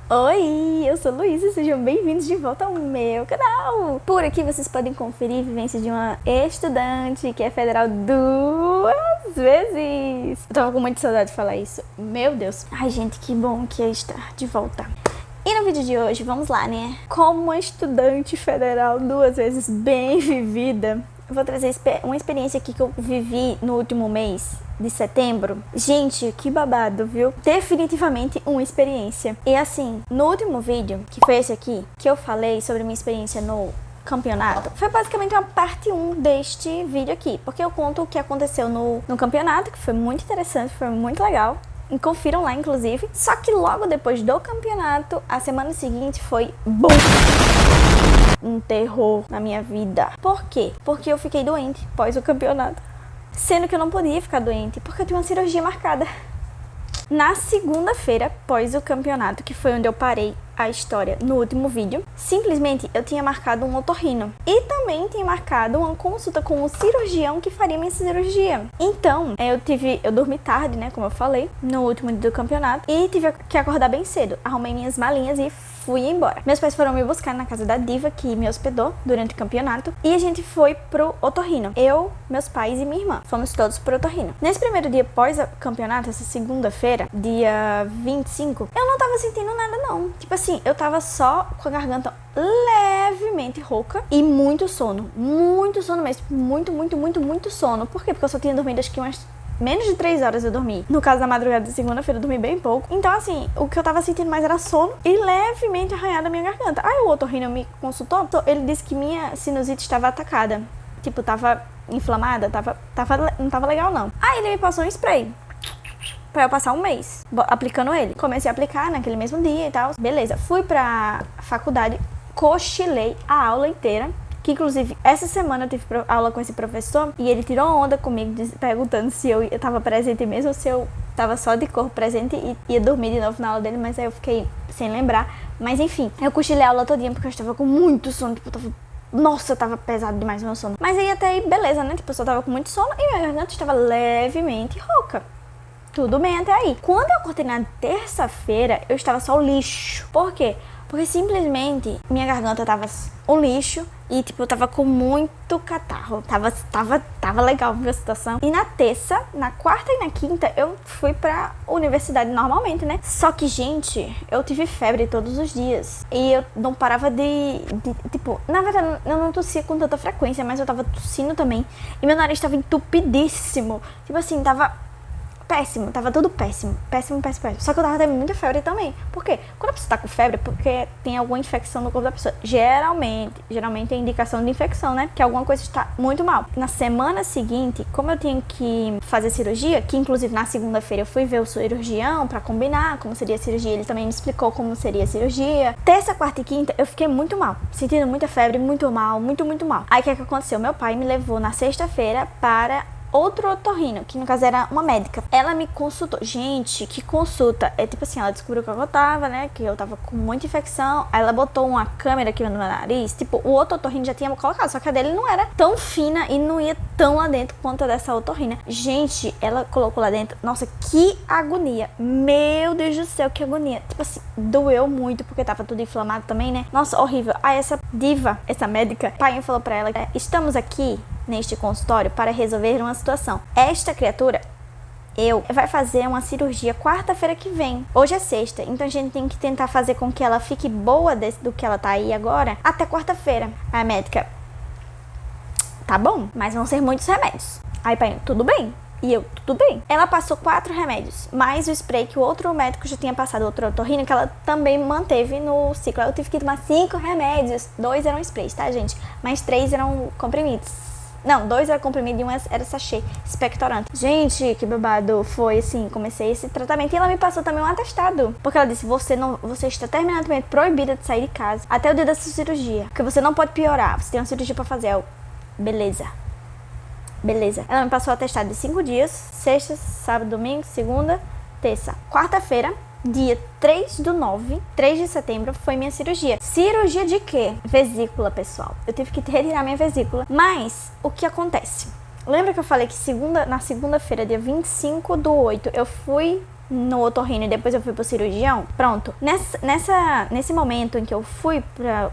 Oi, eu sou Luísa e sejam bem-vindos de volta ao meu canal. Por aqui vocês podem conferir a vivência de uma estudante que é federal 2 vezes. Eu tava com muita saudade de falar isso. Meu Deus. Ai, gente, que bom que é estar de volta. E no vídeo de hoje, vamos lá, né? Como uma estudante federal 2 vezes bem vivida, eu vou trazer uma experiência aqui que eu vivi no último mês de setembro. Gente, que babado, viu? Definitivamente uma experiência. E assim, no último vídeo, que foi esse aqui, que eu falei sobre minha experiência no campeonato, foi basicamente uma parte 1 deste vídeo aqui, porque eu conto o que aconteceu no campeonato, que foi muito interessante, foi muito legal. E confiram lá, inclusive. Só que logo depois do campeonato, a semana seguinte foi BUM! Um terror na minha vida. Por quê? Porque eu fiquei doente após o campeonato. Sendo que eu não podia ficar doente, porque eu tinha uma cirurgia marcada. Na segunda-feira, após o campeonato, que foi onde eu parei a história no último vídeo, simplesmente eu tinha marcado um otorrino. E também tinha marcado uma consulta com o cirurgião que faria minha cirurgia. Então, eu dormi tarde, né, como eu falei, no último dia do campeonato. E tive que acordar bem cedo. Arrumei minhas malinhas e fui embora. Meus pais foram me buscar na casa da diva que me hospedou durante o campeonato. E a gente foi pro otorrino. Eu, meus pais e minha irmã. Fomos todos pro otorrino. Nesse primeiro dia após o campeonato, essa segunda-feira, dia 25, eu não tava sentindo nada não. Tipo assim, eu tava só com a garganta levemente rouca e muito sono. Muito sono mesmo. Muito sono. Por quê? Porque eu só tinha dormido acho que menos de 3 horas eu dormi. No caso da madrugada de segunda-feira eu dormi bem pouco. Então assim, o que eu tava sentindo mais era sono e levemente arranhada a minha garganta. Aí o otorrino me consultou, ele disse que minha sinusite estava atacada. Tipo, tava inflamada, não tava legal não. Aí ele me passou um spray pra eu passar um mês aplicando ele. Comecei a aplicar naquele mesmo dia e tal. Beleza, fui pra faculdade, cochilei a aula inteira. Que inclusive, essa semana eu tive aula com esse professor e ele tirou onda comigo, perguntando se eu tava presente mesmo ou se eu tava só de corpo presente e ia dormir de novo na aula dele, mas aí eu fiquei sem lembrar. Mas enfim, eu cochilei a aula todinha porque eu estava com muito sono, tipo, nossa, tava pesado demais o meu sono. Mas aí até aí, beleza, né? Tipo, eu só tava com muito sono e minha garganta estava levemente rouca. Tudo bem até aí. Quando eu acordei na terça-feira, eu estava só o lixo. Por quê? Porque simplesmente minha garganta tava um lixo e, tipo, eu tava com muito catarro. Tava legal a situação. E na terça, na quarta e na quinta, eu fui pra universidade normalmente, né? Só que, gente, eu tive febre todos os dias. E eu não parava tipo, na verdade, eu não tossia com tanta frequência, mas eu tava tossindo também. E meu nariz tava entupidíssimo. Tipo assim, tava péssimo, tava tudo péssimo. Só que eu tava tendo muita febre também. Por quê? Quando a pessoa tá com febre é porque tem alguma infecção no corpo da pessoa. Geralmente é indicação de infecção, né? Que alguma coisa está muito mal. Na semana seguinte, como eu tinha que fazer cirurgia, que inclusive na segunda-feira eu fui ver o cirurgião pra combinar como seria a cirurgia, ele também me explicou como seria a cirurgia. Terça, quarta e quinta eu fiquei muito mal, sentindo muita febre, muito mal. Aí o que aconteceu? Meu pai me levou na sexta-feira para outro otorrino, que no caso era uma médica. Ela me consultou. Gente, que consulta. É tipo assim, ela descobriu que eu tava, né? Que eu tava com muita infecção. Aí ela botou uma câmera aqui no meu nariz. Tipo, o outro otorrino já tinha colocado, só que a dele não era tão fina e não ia tão lá dentro quanto a dessa otorrina. Gente, ela colocou lá dentro. Nossa, que agonia. Meu Deus do céu, que agonia. Tipo assim, doeu muito, porque tava tudo inflamado também, né? Nossa, horrível. Aí essa diva, essa médica, o pai falou pra ela, estamos aqui neste consultório para resolver uma situação. Esta criatura vai fazer uma cirurgia quarta-feira que vem. Hoje é sexta, então a gente tem que tentar fazer com que ela fique boa do que ela tá aí agora até quarta-feira. A médica, tá bom, mas vão ser muitos remédios. Aí pai, tudo bem. E eu, tudo bem. Ela passou 4 remédios, mais o spray que o outro médico já tinha passado, outro otorrino, que ela também manteve no ciclo. Eu tive que tomar 5 remédios. 2 eram sprays, tá, gente? Mas 3 eram comprimidos. Não, 2 era comprimido e 1 era sachê expectorante. Gente, que babado. Foi assim, comecei esse tratamento. E ela me passou também um atestado. Porque ela disse, você está terminantemente proibida de sair de casa até o dia da sua cirurgia. Porque você não pode piorar, você tem uma cirurgia pra fazer. Beleza. Ela me passou o atestado de 5 dias. Sexta, sábado, domingo, segunda, terça. Quarta-feira, dia 3/9, 3 de setembro, foi minha cirurgia. Cirurgia de quê? Vesícula, pessoal. Eu tive que retirar minha vesícula. Mas, o que acontece? Lembra que eu falei que na segunda-feira, dia 25/8, eu fui no otorrino e depois eu fui pro cirurgião, pronto. Nesse momento em que eu fui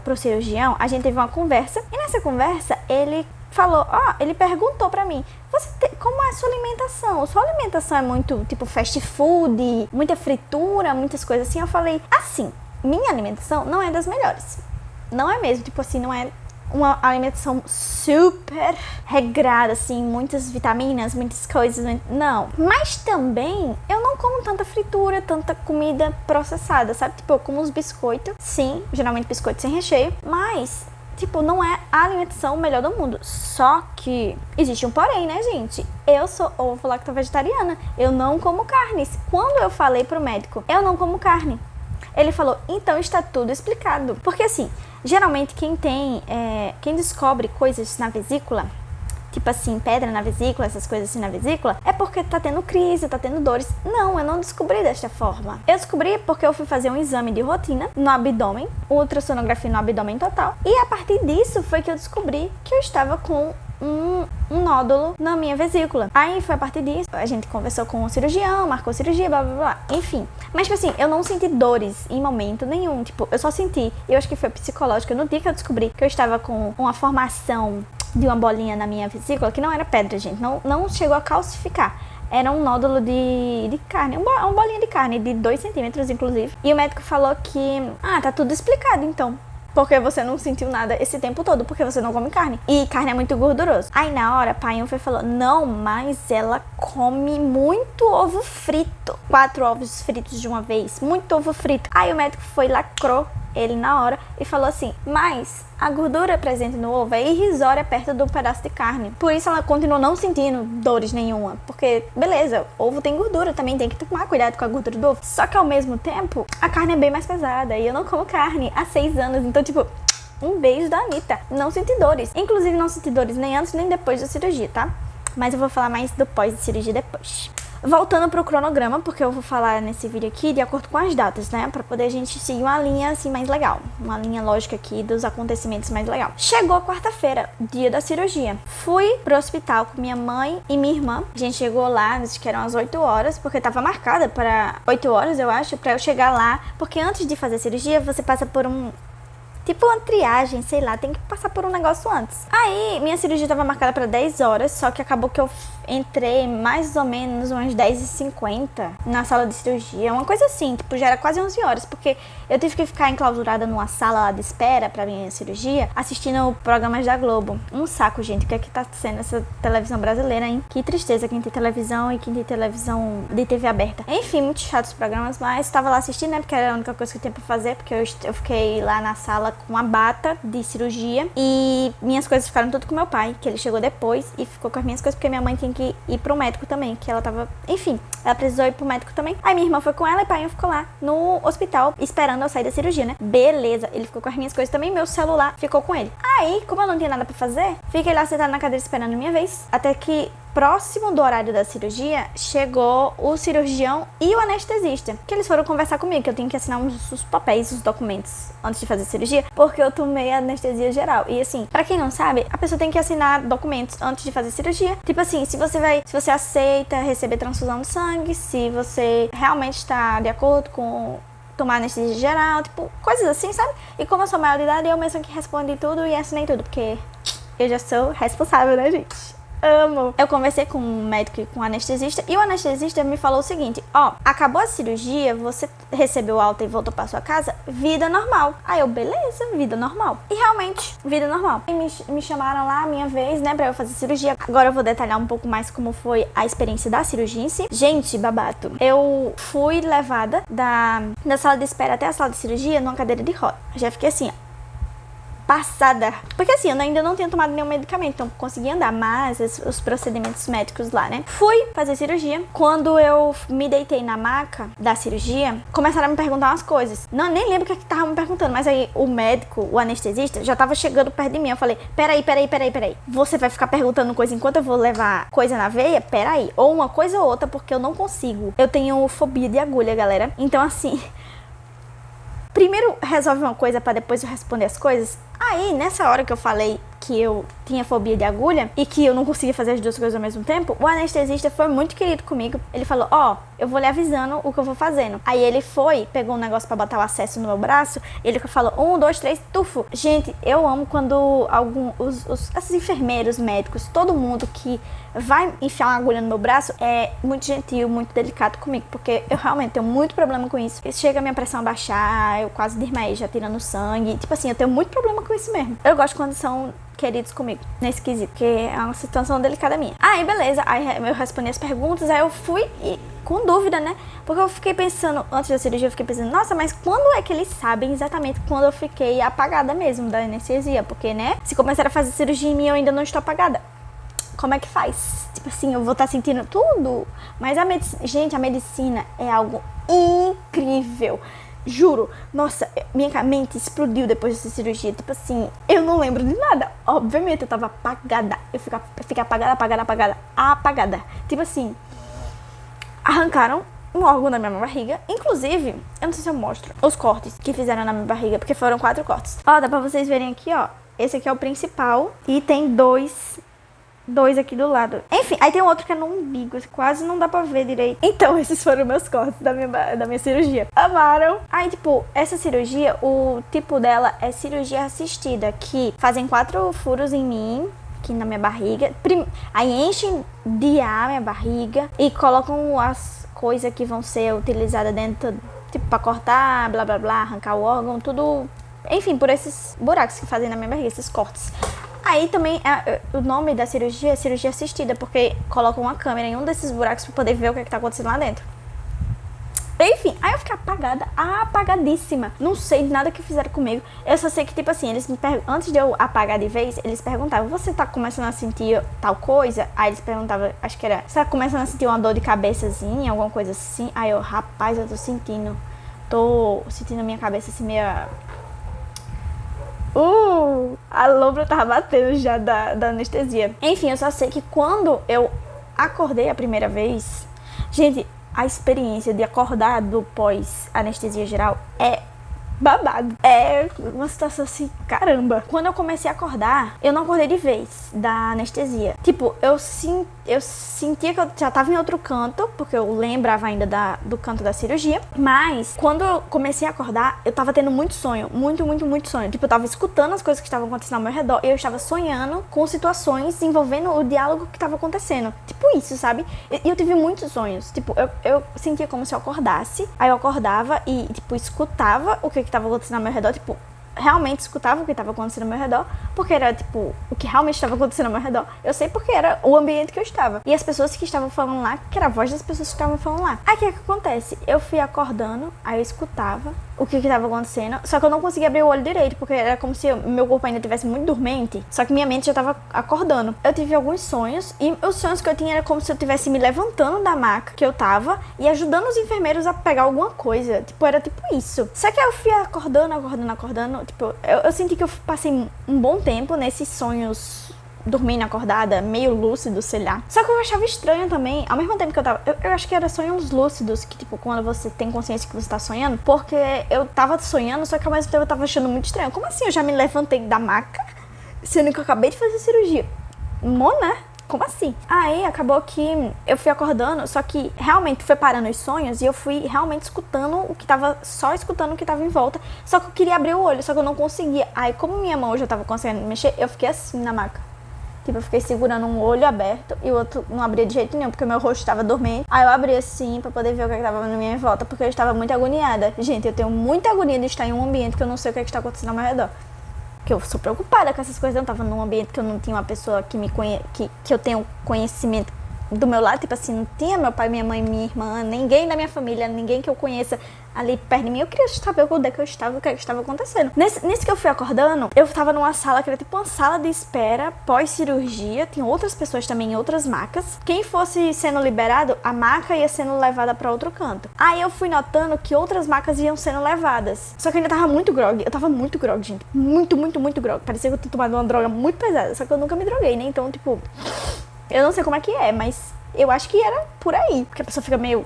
pro cirurgião, a gente teve uma conversa. E nessa conversa, ele falou, ele perguntou pra mim, como é a sua alimentação? Sua alimentação é muito, tipo, fast food, muita fritura, muitas coisas assim? Eu falei, assim, minha alimentação não é das melhores. Não é mesmo, tipo assim, não é uma alimentação super regrada, assim, muitas vitaminas, muitas coisas, não. Mas também, eu não como tanta fritura, tanta comida processada, sabe? Tipo, eu como uns biscoitos, sim, geralmente biscoito sem recheio, mas, tipo, não é a alimentação melhor do mundo. Só que existe um porém, né, gente? Eu sou ovo-lacto-vegetariana, eu não como carnes. Quando eu falei pro médico, eu não como carne, ele falou, então está tudo explicado. Porque assim, geralmente quem descobre coisas na vesícula, tipo assim, pedra na vesícula, essas coisas assim na vesícula, é porque tá tendo crise, tá tendo dores. Não, eu não descobri desta forma. Eu descobri porque eu fui fazer um exame de rotina no abdômen, ultrassonografia no abdômen total, e a partir disso foi que eu descobri que eu estava com um nódulo na minha vesícula. Aí foi a partir disso, a gente conversou com o cirurgião, marcou cirurgia, blá blá blá, enfim. Mas tipo assim, eu não senti dores em momento nenhum, tipo, eu só senti, eu acho que foi psicológico, no dia que eu descobri que eu estava com uma formação de uma bolinha na minha vesícula, que não era pedra, gente, não chegou a calcificar. Era um nódulo de carne, uma bolinha de carne de 2 centímetros, inclusive. E o médico falou que, tá tudo explicado, então. Porque você não sentiu nada esse tempo todo, porque você não come carne. E carne é muito gorduroso. Aí na hora, pai foi falou, não, mas ela come muito ovo frito. 4 ovos fritos de uma vez, muito ovo frito. Aí o médico foi, lacrou ele na hora e falou assim, mas a gordura presente no ovo é irrisória perto do pedaço de carne. Por isso ela continuou não sentindo dores nenhuma. Porque, beleza, ovo tem gordura, também tem que tomar cuidado com a gordura do ovo. Só que ao mesmo tempo, a carne é bem mais pesada e eu não como carne há 6 anos. Então, tipo, um beijo da Anitta. Não senti dores. Inclusive, não senti dores nem antes nem depois da cirurgia, tá? Mas eu vou falar mais do pós-cirurgia depois. Voltando pro cronograma, porque eu vou falar nesse vídeo aqui de acordo com as datas, né? Pra poder a gente seguir uma linha, assim, mais legal. Uma linha lógica aqui dos acontecimentos mais legal. Chegou a quarta-feira, dia da cirurgia. Fui pro hospital com minha mãe e minha irmã. A gente chegou lá, acho que eram às 8 horas, porque tava marcada para 8 horas, eu acho, pra eu chegar lá. Porque antes de fazer a cirurgia, você passa por tipo uma triagem, sei lá, tem que passar por um negócio antes. Aí, minha cirurgia tava marcada pra 10 horas, só que acabou que eu entrei mais ou menos umas 10h50 na sala de cirurgia, uma coisa assim, tipo, já era quase 11 horas, porque eu tive que ficar enclausurada numa sala lá de espera pra minha cirurgia, assistindo programas da Globo. Um saco, gente, o que é que tá sendo essa televisão brasileira, hein? Que tristeza quem tem televisão e quem tem televisão de TV aberta. Enfim, muito chato os programas, mas tava lá assistindo, né, porque era a única coisa que eu tinha pra fazer, porque eu fiquei lá na sala com a bata de cirurgia e minhas coisas ficaram tudo com meu pai, que ele chegou depois e ficou com as minhas coisas, porque minha mãe tinha que ir pro médico também, que ela tava, enfim, ela precisou ir pro médico também. Aí minha irmã foi com ela e pai ficou lá no hospital esperando eu sair da cirurgia, né? Beleza, ele ficou com as minhas coisas também, meu celular ficou com ele. Aí, como eu não tinha nada pra fazer, fiquei lá sentada na cadeira esperando a minha vez, até que próximo do horário da cirurgia, chegou o cirurgião e o anestesista, que eles foram conversar comigo, que eu tenho que assinar os papéis, os documentos, antes de fazer a cirurgia, porque eu tomei anestesia geral. E assim, pra quem não sabe, a pessoa tem que assinar documentos antes de fazer a cirurgia. Tipo assim, se você aceita receber transfusão de sangue, se você realmente está de acordo com tomar anestesia geral, tipo, coisas assim, sabe? E como eu sou maior de idade, eu mesmo que respondi tudo e assinei tudo, porque eu já sou responsável, né, gente? Amo. Eu conversei com um médico e com um anestesista e o anestesista me falou o seguinte, acabou a cirurgia, você recebeu alta e voltou pra sua casa, vida normal. Aí eu, beleza, vida normal. E realmente, vida normal. E me chamaram lá, minha vez, né, pra eu fazer cirurgia. Agora eu vou detalhar um pouco mais como foi a experiência da cirurgia em si. Gente, babado. Eu fui levada da sala de espera até a sala de cirurgia numa cadeira de roda. Já fiquei assim, passada. Porque assim, eu ainda não tinha tomado nenhum medicamento, então consegui andar, mas os procedimentos médicos lá, né? Fui fazer cirurgia. Quando eu me deitei na maca da cirurgia, começaram a me perguntar umas coisas. Não, nem lembro o que é que tava me perguntando, mas aí o médico, o anestesista, já tava chegando perto de mim. Eu falei, peraí. Você vai ficar perguntando coisa enquanto eu vou levar coisa na veia? Peraí. Ou uma coisa ou outra, porque eu não consigo. Eu tenho fobia de agulha, galera. Então assim, primeiro resolve uma coisa pra depois eu responder as coisas. Aí, nessa hora que eu falei que eu tinha fobia de agulha e que eu não conseguia fazer as duas coisas ao mesmo tempo, o anestesista foi muito querido comigo. Ele falou, eu vou lhe avisando o que eu vou fazendo. Aí ele foi, pegou um negócio pra botar o acesso no meu braço, ele falou, 1, 2, 3, tufo. Gente, eu amo quando esses enfermeiros, médicos, todo mundo que vai enfiar uma agulha no meu braço é muito gentil, muito delicado comigo, porque eu realmente tenho muito problema com isso. Chega a minha pressão a baixar, eu quase desmaiei já tirando sangue. Tipo assim, eu tenho muito problema com isso mesmo. Eu gosto quando são queridos comigo, nesse quesito, porque é uma situação delicada minha. Aí, beleza, aí eu respondi as perguntas, aí eu fui com dúvida, né? Porque eu fiquei pensando, antes da cirurgia, eu fiquei pensando, nossa, mas quando é que eles sabem exatamente quando eu fiquei apagada mesmo da anestesia? Porque, né, se começar a fazer cirurgia em mim, eu ainda não estou apagada. Como é que faz? Tipo assim, eu vou estar sentindo tudo? Mas gente, a medicina é algo incrível. Juro, nossa, minha mente explodiu depois dessa cirurgia. Tipo assim, eu não lembro de nada. Obviamente, eu tava apagada. Eu fiquei apagada. Tipo assim, arrancaram um órgão da minha barriga. Inclusive, eu não sei se eu mostro os cortes que fizeram na minha barriga, porque foram 4 cortes. Ó, dá pra vocês verem aqui, ó. Esse aqui é o principal e tem dois aqui do lado. Enfim, aí tem um outro que é no umbigo, quase não dá pra ver direito. Então, esses foram meus cortes da minha cirurgia. Amaram? Aí, tipo, essa cirurgia, o tipo dela é cirurgia assistida, que fazem 4 furos em mim, aqui na minha barriga. Aí enchem de ar minha barriga e colocam as coisas que vão ser utilizadas dentro, tipo, pra cortar, blá blá blá, arrancar o órgão, tudo. Enfim, por esses buracos que fazem na minha barriga, esses cortes. Aí também, o nome da cirurgia é cirurgia assistida, porque colocam uma câmera em um desses buracos pra poder ver o que tá acontecendo lá dentro. Enfim, aí eu fiquei apagadíssima. Não sei de nada que fizeram comigo. Eu só sei que, tipo assim, eles me antes de eu apagar de vez, eles perguntavam, você tá começando a sentir tal coisa? Aí eles perguntavam, acho que era, você tá começando a sentir uma dor de cabeçazinha, alguma coisa assim? Aí eu, rapaz, eu tô sentindo minha cabeça assim meio... A lombra tava batendo já da anestesia. Enfim, eu só sei que quando eu acordei a primeira vez... Gente, a experiência de acordar do pós-anestesia geral é babado. É uma situação assim, caramba. Quando eu comecei a acordar, eu não acordei de vez da anestesia. Tipo, eu sentia que eu já tava em outro canto, porque eu lembrava ainda do canto da cirurgia. Mas, quando eu comecei a acordar, eu tava tendo muito sonho. Muito sonho. Tipo, eu tava escutando as coisas que estavam acontecendo ao meu redor. E eu estava sonhando com situações envolvendo o diálogo que tava acontecendo. Tipo isso, sabe? E eu tive muitos sonhos. Tipo, eu sentia como se eu acordasse. Aí eu acordava e, tipo, escutava o que estava acontecendo ao meu redor, tipo, realmente escutava o que estava acontecendo ao meu redor, porque era, tipo, o que realmente estava acontecendo ao meu redor. Eu sei porque era o ambiente que eu estava. E as pessoas que estavam falando lá, que era a voz das pessoas que estavam falando lá. Aí, o que acontece? Eu fui acordando, aí eu escutava o que estava acontecendo, só que eu não conseguia abrir o olho direito, porque era como se meu corpo ainda estivesse muito dormente, só que minha mente já estava acordando. Eu tive alguns sonhos, e os sonhos que eu tinha era como se eu estivesse me levantando da maca que eu tava, e ajudando os enfermeiros a pegar alguma coisa. Tipo, era tipo isso. Só que eu fui acordando, tipo, eu senti que eu passei um bom tempo nesses sonhos, dormindo acordada, meio lúcido, sei lá. Só que eu achava estranho também, ao mesmo tempo que eu tava... Eu acho que era sonhos lúcidos, que tipo, quando você tem consciência que você tá sonhando, porque eu tava sonhando, só que ao mesmo tempo eu tava achando muito estranho. Como assim eu já me levantei da maca, sendo que eu acabei de fazer cirurgia? Mona? Como assim? Aí acabou que eu fui acordando, só que realmente foi parando os sonhos e eu fui realmente escutando o que tava, só escutando o que tava em volta. Só que eu queria abrir o olho, só que eu não conseguia. Aí como minha mão já tava conseguindo mexer, eu fiquei assim na maca. Tipo, eu fiquei segurando um olho aberto e o outro não abria de jeito nenhum, porque o meu rosto estava dormente. Aí eu abri assim pra poder ver o que estava na minha volta, porque eu estava muito agoniada. Gente, eu tenho muita agonia de estar em um ambiente que eu não sei o que está acontecendo ao meu redor. Que eu sou preocupada com essas coisas. Eu tava num ambiente que eu não tinha uma pessoa que me que eu tenho conhecimento do meu lado, tipo assim, não tinha meu pai, minha mãe, minha irmã, ninguém da minha família, ninguém que eu conheça ali perto de mim. Eu queria saber onde é que eu estava, o que estava acontecendo. Nesse que eu fui acordando, eu tava numa sala que era tipo uma sala de espera pós-cirurgia. Tinha outras pessoas também em outras macas. Quem fosse sendo liberado, a maca ia sendo levada pra outro canto. Aí eu fui notando que outras macas iam sendo levadas. Só que eu ainda tava muito grog. Eu tava muito grog, gente. Muito grog. Parecia que eu tinha tomado uma droga muito pesada. Só que eu nunca me droguei, né? Então, tipo... Eu não sei como é que é, mas eu acho que era por aí. Porque a pessoa fica meio,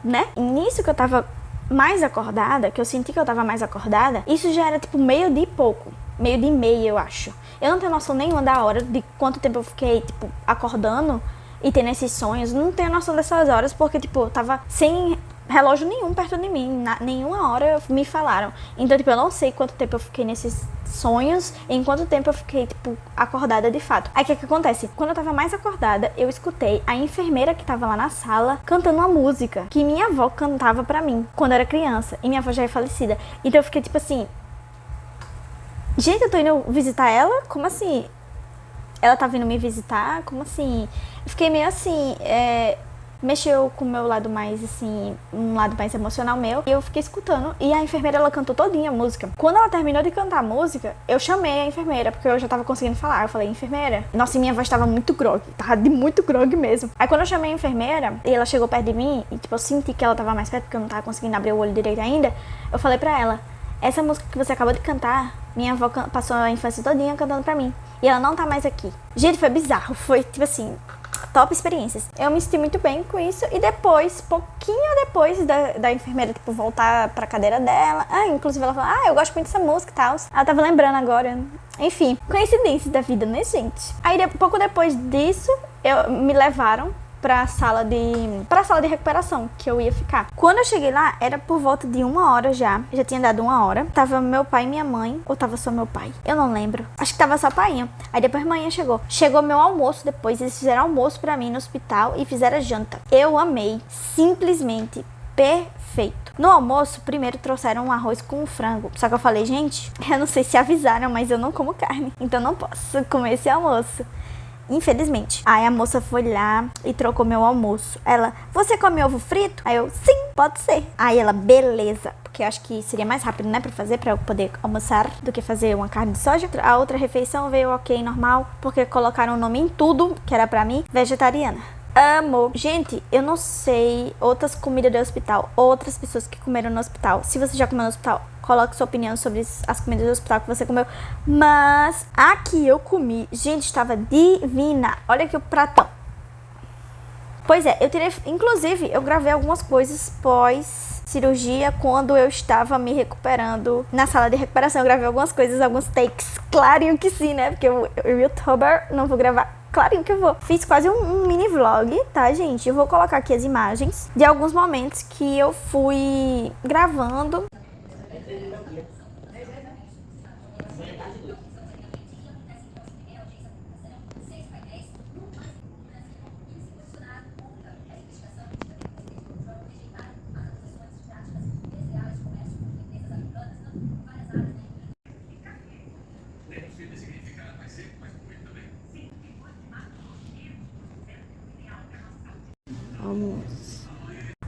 né? E nisso que eu tava mais acordada, que eu senti que eu tava mais acordada, isso já era tipo meio-dia e pouco. Meio-dia e meia, eu acho. Eu não tenho noção nenhuma da hora, de quanto tempo eu fiquei, tipo, acordando. e tendo esses sonhos, não tenho noção dessas horas, porque, tipo, eu tava sem relógio nenhum perto de mim, nenhuma hora me falaram. Então, tipo, eu não sei quanto tempo eu fiquei nesses sonhos, em quanto tempo eu fiquei, tipo, acordada de fato. Aí, o que acontece? Quando eu tava mais acordada, eu escutei a enfermeira que tava lá na sala cantando uma música que minha avó cantava pra mim quando eu era criança, e minha avó já é falecida. Então, eu fiquei, tipo assim, gente, eu tô indo visitar ela? Como assim? Ela tá vindo me visitar? Como assim? Eu fiquei meio assim, mexeu com o meu lado mais, assim, um lado mais emocional meu. E eu fiquei escutando. E a enfermeira, ela cantou todinha a música. Quando ela terminou de cantar a música, eu chamei a enfermeira, porque eu já tava conseguindo falar. Eu falei, enfermeira. Nossa, e minha voz tava muito grog. Tava de muito grog mesmo. Aí quando eu chamei a enfermeira, e ela chegou perto de mim, e tipo, eu senti que ela tava mais perto, porque eu não tava conseguindo abrir o olho direito ainda. Eu falei pra ela, essa música que você acabou de cantar, minha avó passou a infância todinha cantando pra mim. E ela não tá mais aqui. Gente, foi bizarro. Foi, tipo assim, top experiências. Eu me senti muito bem com isso. E depois, pouquinho depois da enfermeira, tipo, voltar pra cadeira dela. Inclusive ela falou, eu gosto muito dessa música e tal. Ela tava lembrando agora. Enfim, coincidência da vida, né, gente? Aí, pouco depois disso, me levaram pra sala de recuperação, que eu ia ficar. Quando eu cheguei lá, era por volta de 1 hora já. Já tinha dado 1 hora. Tava meu pai e minha mãe. Ou tava só meu pai? Eu não lembro. Acho que tava só painho. Aí depois a manhã chegou. Chegou meu almoço depois. Eles fizeram almoço pra mim no hospital e fizeram janta. Eu amei. Simplesmente perfeito. No almoço, primeiro trouxeram um arroz com frango. Só que eu falei, gente, eu não sei se avisaram, mas eu não como carne. Então não posso comer esse almoço. Infelizmente. Aí a moça foi lá e trocou meu almoço. Ela, você come ovo frito? Aí eu, sim, pode ser. Aí ela, beleza. Porque eu acho que seria mais rápido, né, pra eu poder almoçar do que fazer uma carne de soja. A outra refeição veio ok, normal, porque colocaram o nome em tudo, que era pra mim, vegetariana. Amo. Gente, eu não sei outras comidas do hospital, outras pessoas que comeram no hospital. Se você já comeu no hospital, coloque sua opinião sobre as comidas do hospital que você comeu. Mas a que eu comi, gente, estava divina. Olha aqui o pratão. Pois é, eu tirei, inclusive, eu gravei algumas coisas pós cirurgia quando eu estava me recuperando na sala de recuperação. Eu gravei algumas coisas, alguns takes. Claro que sim, né? Porque eu youtuber, não vou gravar. Claro que eu vou. Fiz quase um mini vlog, tá, gente? Eu vou colocar aqui as imagens de alguns momentos que eu fui gravando.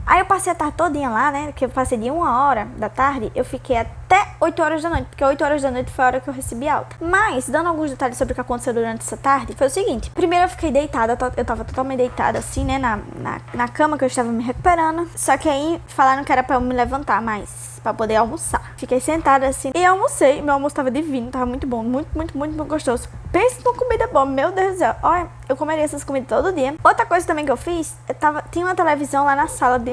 Aí eu passei a tarde todinha lá, né? Que eu passei de 1 hora da tarde, eu fiquei até 8 horas da noite, porque 8 horas da noite foi a hora que eu recebi alta. Mas, dando alguns detalhes sobre o que aconteceu durante essa tarde, foi o seguinte. Primeiro eu fiquei deitada, eu tava totalmente deitada assim, né? Na cama que eu estava me recuperando. Só que aí falaram que era pra eu me levantar mais, pra poder almoçar. Fiquei sentada assim e almocei. Meu almoço tava divino, tava muito bom, muito gostoso. Pensa numa comida boa, meu Deus do céu. Olha, eu comeria essas comidas todo dia. Outra coisa também que eu fiz, tinha uma televisão lá na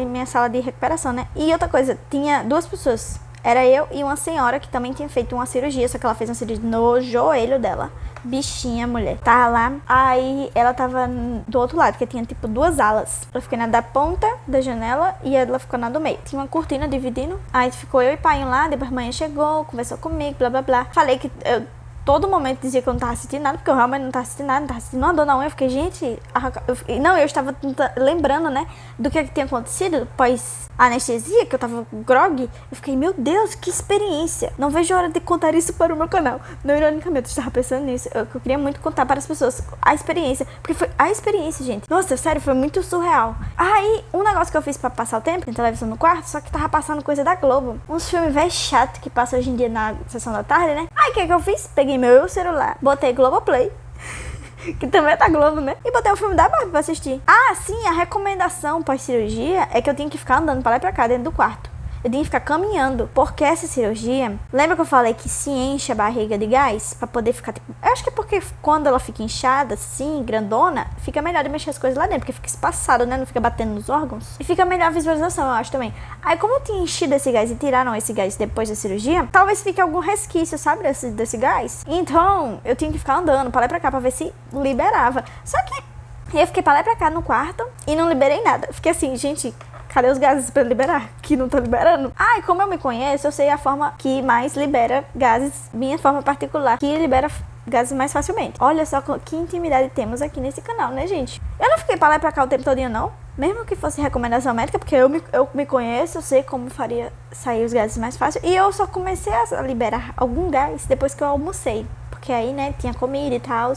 minha sala de recuperação, né? E outra coisa, tinha 2 pessoas. Era eu e uma senhora que também tinha feito uma cirurgia, só que ela fez uma cirurgia no joelho dela. Bichinha, mulher. Tava lá, aí ela tava do outro lado, que tinha tipo 2 alas. Eu fiquei na da ponta da janela e ela ficou na do meio. Tinha uma cortina dividindo, aí ficou eu e pai lá, depois a mãe chegou, conversou comigo, blá blá blá. Falei que eu todo momento dizia que eu não tava assistindo nada, porque eu realmente não tava assistindo nada, não tava sentindo uma dor na unha. Eu fiquei, gente, eu estava lembrando, né, do que tinha acontecido pós anestesia, que eu tava grog. Eu fiquei, meu Deus, que experiência. Não vejo a hora de contar isso para o meu canal. Não, ironicamente, eu estava pensando nisso. Eu queria muito contar para as pessoas a experiência, porque foi a experiência, gente. Nossa, sério, foi muito surreal. Aí, um negócio que eu fiz pra passar o tempo, tem televisão no quarto, só que tava passando coisa da Globo. Uns filmes velho chato que passa hoje em dia na sessão da tarde, né? Aí, o que eu fiz? Peguei meu celular, botei Globoplay, que também é da Globo, né? E botei o filme da Barbie pra assistir. Ah, sim, a recomendação pós-cirurgia é que eu tenho que ficar andando pra lá e pra cá dentro do quarto. Eu tenho que ficar caminhando, porque essa cirurgia... Lembra que eu falei que se enche a barriga de gás? Pra poder ficar, tipo... Eu acho que é porque quando ela fica inchada, assim, grandona, fica melhor de mexer as coisas lá dentro, porque fica espaçado, né? Não fica batendo nos órgãos. E fica melhor a visualização, eu acho também. Aí, como eu tinha enchido esse gás e tiraram esse gás depois da cirurgia, talvez fique algum resquício, sabe? Desse gás. Então, eu tinha que ficar andando pra lá e pra cá pra ver se liberava. Só que E eu fiquei pra lá e pra cá no quarto e não liberei nada. Fiquei assim, gente, cadê os gases pra liberar? Que não tô liberando. Ah, e como eu me conheço, eu sei a forma que mais libera gases, minha forma particular, que libera gases mais facilmente. Olha só que intimidade temos aqui nesse canal, né, gente? Eu não fiquei pra lá e pra cá o tempo todinho, não. Mesmo que fosse recomendação médica, porque eu me conheço, eu sei como faria sair os gases mais fácil. E eu só comecei a liberar algum gás depois que eu almocei. Porque aí, né, tinha comida e tal.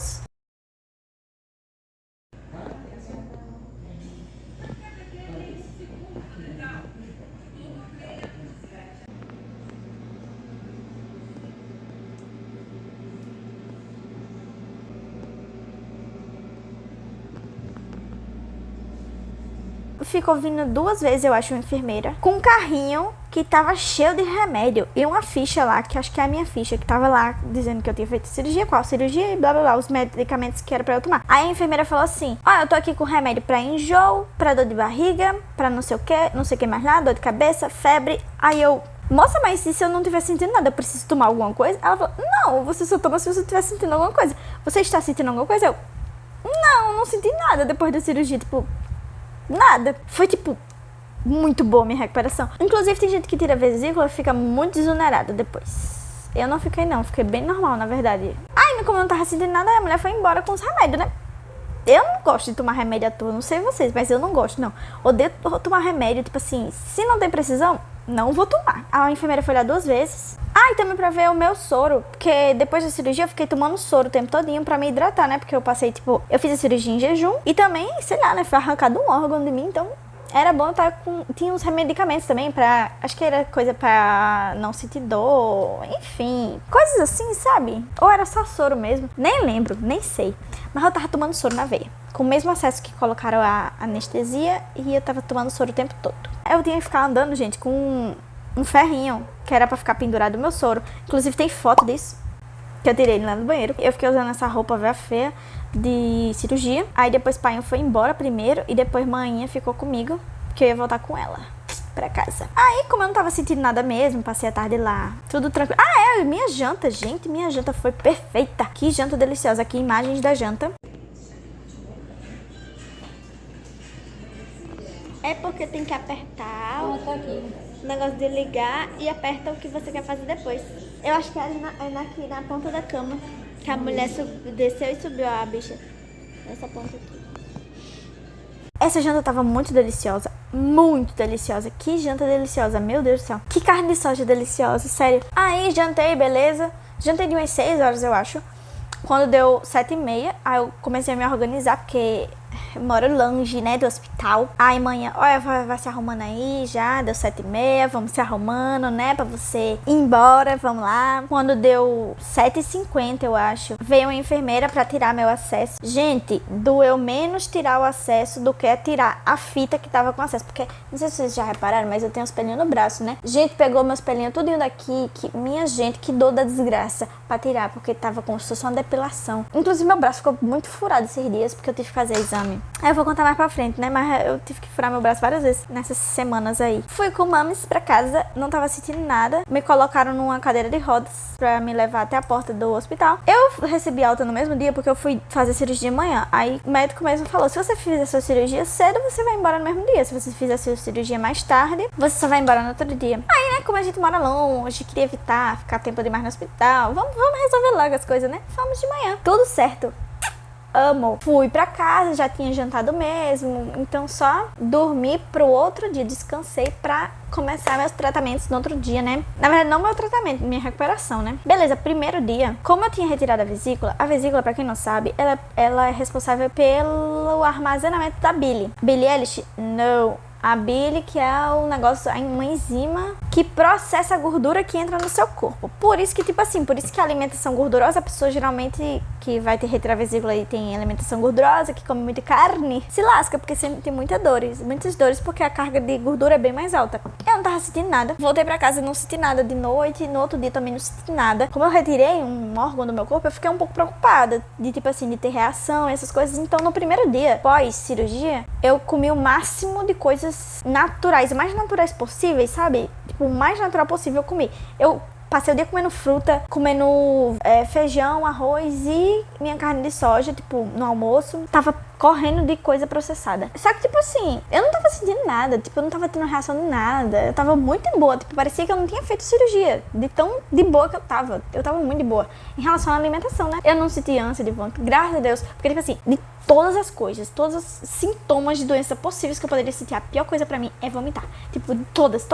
Ficou vindo 2 vezes, eu acho, uma enfermeira, com um carrinho que tava cheio de remédio e uma ficha lá, que acho que é a minha ficha, que tava lá dizendo que eu tinha feito cirurgia, qual cirurgia e blá blá blá, os medicamentos que era pra eu tomar. Aí a enfermeira falou assim: ó, eu tô aqui com remédio pra enjoo, pra dor de barriga, pra não sei o que mais nada, dor de cabeça, febre. Aí eu: moça, mas e se eu não estiver sentindo nada, eu preciso tomar alguma coisa? Ela falou: não, você só toma se você estiver sentindo alguma coisa. Você está sentindo alguma coisa? Eu: não senti nada depois da cirurgia, tipo, nada. Foi, tipo, muito boa a minha recuperação. Inclusive, tem gente que tira vesícula e fica muito desonerada depois. Eu não fiquei, não. Fiquei bem normal, na verdade. Aí, como eu não tava sentindo nada, a mulher foi embora com os remédios, né? Eu não gosto de tomar remédio à toa. Não sei vocês, mas eu não gosto, não. Odeio tomar remédio. Tipo assim, se não tem precisão, não vou tomar. A enfermeira foi lá 2 vezes. Ah, e também pra ver o meu soro. Porque depois da cirurgia eu fiquei tomando soro o tempo todinho pra me hidratar, né? Porque eu passei, tipo, eu fiz a cirurgia em jejum. E também, sei lá, né? Foi arrancado um órgão de mim, então era bom estar com... Tinha uns medicamentos também pra... Acho que era coisa pra não sentir dor. Enfim, coisas assim, sabe? Ou era só soro mesmo. Nem lembro, nem sei. Mas eu tava tomando soro na veia. Com o mesmo acesso que colocaram a anestesia. E eu tava tomando soro o tempo todo. Eu tinha que ficar andando, gente, com um ferrinho, que era pra ficar pendurado o meu soro. Inclusive tem foto disso, que eu tirei lá no banheiro. Eu fiquei usando essa roupa velha feia de cirurgia. Aí depois pai foi embora primeiro e depois manhã ficou comigo, porque eu ia voltar com ela pra casa. Aí, como eu não tava sentindo nada mesmo, passei a tarde lá, tudo tranquilo. Ah, minha janta, gente, minha janta foi perfeita. Que janta deliciosa. Aqui imagens da janta. É porque tem que apertar o negócio de ligar e aperta o que você quer fazer depois. Eu acho que é aqui na ponta da cama que a mulher desceu e subiu a bicha. Essa ponta aqui. Essa janta tava muito deliciosa. Muito deliciosa. Que janta deliciosa, meu Deus do céu. Que carne de soja deliciosa, sério. Aí jantei, beleza. Jantei de umas 6 horas, eu acho. Quando deu 7h30, aí eu comecei a me organizar, porque eu moro longe, né, do hospital. Aí manhã, olha, vai se arrumando aí, já deu 7h30, vamos se arrumando, né, pra você ir embora, vamos lá. Quando deu 7h50, eu acho, veio uma enfermeira pra tirar meu acesso. Gente, doeu menos tirar o acesso do que tirar a fita que tava com acesso, porque, não sei se vocês já repararam, mas eu tenho uns pelinhos no braço, né. Gente, pegou meus pelinhos tudinho daqui, que, minha gente, que dor da desgraça pra tirar, porque tava como se fosse uma depilação. Inclusive, meu braço ficou muito furado esses dias, porque eu tive que fazer exame. Aí eu vou contar mais pra frente, né? Mas eu tive que furar meu braço várias vezes nessas semanas aí. Fui com mames pra casa, não tava sentindo nada. Me colocaram numa cadeira de rodas pra me levar até a porta do hospital. Eu recebi alta no mesmo dia porque eu fui fazer cirurgia de manhã. Aí o médico mesmo falou: se você fizer sua cirurgia cedo, você vai embora no mesmo dia. Se você fizer sua cirurgia mais tarde, você só vai embora no outro dia. Aí, né, como a gente mora longe, queria evitar ficar tempo demais no hospital, vamos resolver logo as coisas, né? Fomos de manhã. Tudo certo. Amo. Fui pra casa, já tinha jantado mesmo, então só dormi pro outro dia, descansei pra começar meus tratamentos no outro dia, né? Na verdade, não meu tratamento, minha recuperação, né? Beleza, primeiro dia, como eu tinha retirado a vesícula, pra quem não sabe, ela é responsável pelo armazenamento da bile. Bile Eilish? Não. A bile, que é o negócio, uma enzima que processa a gordura que entra no seu corpo. Por isso que, tipo assim, por isso que a alimentação gordurosa, a pessoa geralmente que vai ter retirar a vesícula e tem alimentação gordurosa, que come muita carne, se lasca, porque sempre tem muitas dores, porque a carga de gordura é bem mais alta. Eu não tava sentindo nada. Voltei pra casa e não senti nada de noite, no outro dia também não senti nada. Como eu retirei um órgão do meu corpo, eu fiquei um pouco preocupada de, tipo assim, de ter reação, essas coisas. Então, no primeiro dia, pós cirurgia, eu comi o máximo de coisas naturais, o mais naturais possíveis, sabe? Tipo, o mais natural possível eu comi. Eu passei o dia comendo fruta, comendo feijão, arroz e minha carne de soja, tipo, no almoço. Tava correndo de coisa processada. Só que, tipo assim, eu não tava sentindo nada, tipo, eu não tava tendo reação de nada. Eu tava muito de boa, tipo, parecia que eu não tinha feito cirurgia, de tão de boa que eu tava. Eu tava muito de boa. Em relação à alimentação, né? Eu não senti ânsia de vômito, graças a Deus. Porque, tipo assim, de todas as coisas, todos os sintomas de doença possíveis que eu poderia sentir, a pior coisa pra mim é vomitar. Tipo, todas.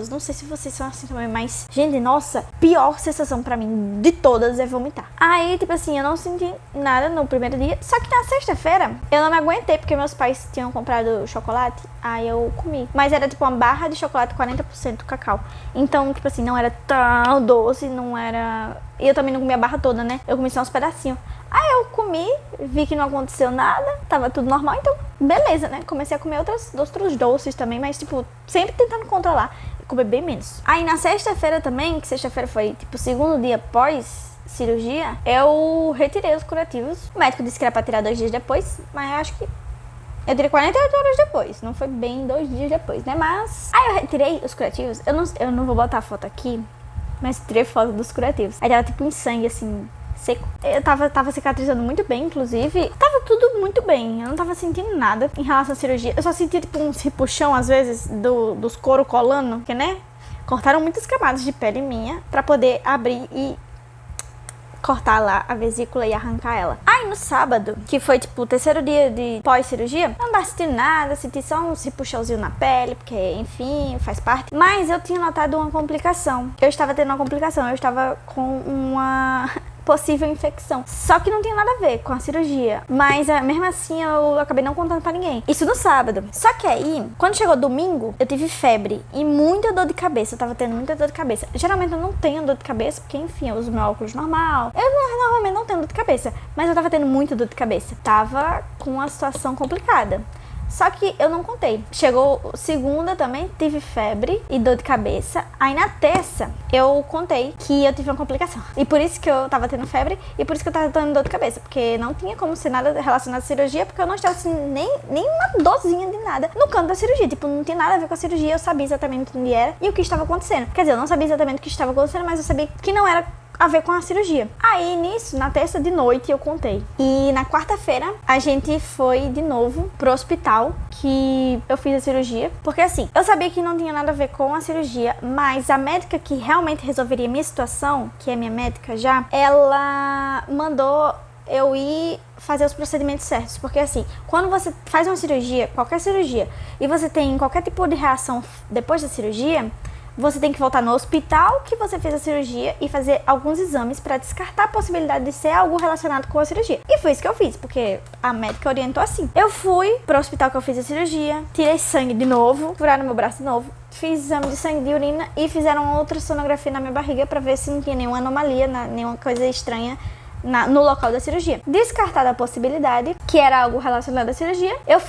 Não sei se vocês são assim também, mas, gente, nossa, pior sensação pra mim de todas é vomitar. Aí, tipo assim, eu não senti nada no primeiro dia, só que na sexta-feira eu não me aguentei, porque meus pais tinham comprado chocolate, aí eu comi. Mas era, tipo, uma barra de chocolate 40% cacau. Então, tipo assim, não era tão doce, não era... E eu também não comi a barra toda, né? Eu comi só uns pedacinhos. Aí eu comi, vi que não aconteceu nada, tava tudo normal, então beleza, né? Comecei a comer outros doces também, mas tipo, sempre tentando controlar e comer bem menos. Aí na sexta-feira também, que sexta-feira foi tipo o segundo dia pós cirurgia, eu retirei os curativos. O médico disse que era pra tirar 2 dias depois, mas eu acho que eu tirei 48 horas depois, não foi bem 2 dias depois, né? Mas aí eu retirei os curativos, eu não vou botar a foto aqui, mas tirei foto dos curativos. Aí tava tipo em sangue, assim, seco. Eu tava cicatrizando muito bem, inclusive. Tava tudo muito bem. Eu não tava sentindo nada em relação à cirurgia. Eu só sentia, tipo, um repuxão, às vezes, dos couro colando, porque, né? Cortaram muitas camadas de pele minha pra poder abrir e cortar lá a vesícula e arrancar ela. Aí no sábado, que foi tipo o terceiro dia de pós-cirurgia, eu não tava sentindo nada, senti só um puxãozinho na pele, porque enfim, faz parte. Mas eu tinha notado uma complicação. Eu estava tendo uma complicação, eu estava com uma possível infecção. Só que não tinha nada a ver com a cirurgia. Mas mesmo assim eu acabei não contando pra ninguém. Isso no sábado. Só que aí, quando chegou domingo, eu tive febre e muita dor de cabeça. Eu tava tendo muita dor de cabeça. Geralmente eu não tenho dor de cabeça, porque enfim, eu uso meu óculos normal. Normalmente não tenho dor de cabeça. Mas eu tava tendo muita dor de cabeça. Tava com uma situação complicada. Só que eu não contei. Chegou segunda também, tive febre e dor de cabeça. Aí na terça eu contei que eu tive uma complicação. E por isso que eu tava tendo febre e por isso que eu tava tendo dor de cabeça. Porque não tinha como ser nada relacionado à cirurgia, porque eu não estava assim, nem uma dorzinha de nada no canto da cirurgia. Tipo, não tinha nada a ver com a cirurgia, eu sabia exatamente onde era e o que estava acontecendo. Quer dizer, eu não sabia exatamente o que estava acontecendo, mas eu sabia que não era a ver com a cirurgia. Aí nisso, na terça de noite eu contei. E na quarta-feira a gente foi de novo pro hospital que eu fiz a cirurgia. Porque assim, eu sabia que não tinha nada a ver com a cirurgia, mas a médica que realmente resolveria a minha situação, que é minha médica já, ela mandou eu ir fazer os procedimentos certos. Porque assim, quando você faz uma cirurgia, qualquer cirurgia, e você tem qualquer tipo de reação depois da cirurgia, você tem que voltar no hospital que você fez a cirurgia e fazer alguns exames para descartar a possibilidade de ser algo relacionado com a cirurgia. E foi isso que eu fiz, porque a médica orientou assim. Eu fui pro hospital que eu fiz a cirurgia, tirei sangue de novo, furaram meu braço de novo, fiz exame de sangue, de urina e fizeram outra sonografia na minha barriga para ver se não tinha nenhuma anomalia, nenhuma coisa estranha no local da cirurgia. Descartada a possibilidade que era algo relacionado à cirurgia, eu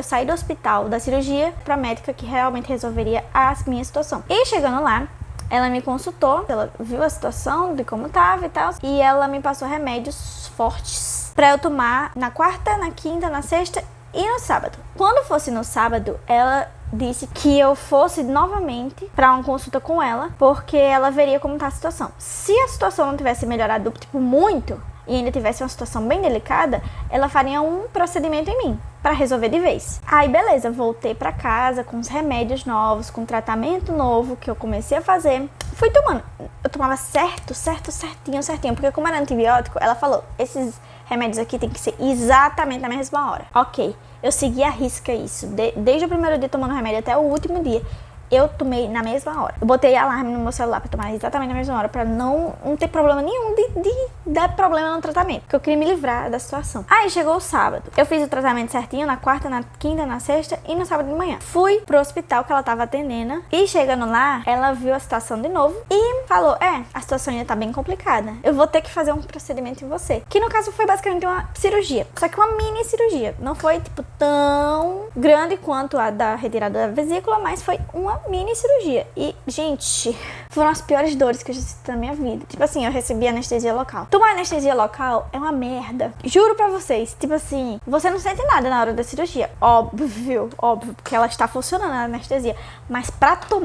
saí do hospital da cirurgia pra médica que realmente resolveria a minha situação. E chegando lá, ela me consultou, ela viu a situação de como tava e tal, e ela me passou remédios fortes pra eu tomar na quarta, na quinta, na sexta e no sábado. Quando fosse no sábado, ela disse que eu fosse novamente para uma consulta com ela, porque ela veria como tá a situação. Se a situação não tivesse melhorado, tipo, muito, e ainda tivesse uma situação bem delicada, ela faria um procedimento em mim, para resolver de vez. Aí, beleza, voltei para casa com os remédios novos, com tratamento novo que eu comecei a fazer. Fui tomando. Eu tomava certinho, porque como era antibiótico, ela falou, esses remédios aqui tem que ser exatamente na mesma hora. Ok, eu segui à risca isso. Desde o primeiro dia tomando remédio até o último dia, eu tomei na mesma hora. Eu botei alarme no meu celular pra tomar exatamente na mesma hora, pra não ter problema nenhum de dar problema no tratamento, porque eu queria me livrar da situação. Aí chegou o sábado. Eu fiz o tratamento certinho na quarta, na quinta, na sexta e no sábado de manhã. Fui pro hospital que ela tava atendendo e chegando lá, ela viu a situação de novo e falou, a situação ainda tá bem complicada. Eu vou ter que fazer um procedimento em você. Que no caso foi basicamente uma cirurgia. Só que uma mini cirurgia. Não foi, tipo, tão grande quanto a da retirada da vesícula, mas foi uma mini cirurgia. E, gente, foram as piores dores que eu já senti na minha vida. Tipo assim, eu recebi anestesia local. Tomar anestesia local é uma merda. Juro pra vocês. Tipo assim, você não sente nada na hora da cirurgia. Óbvio, porque ela está funcionando a anestesia. Mas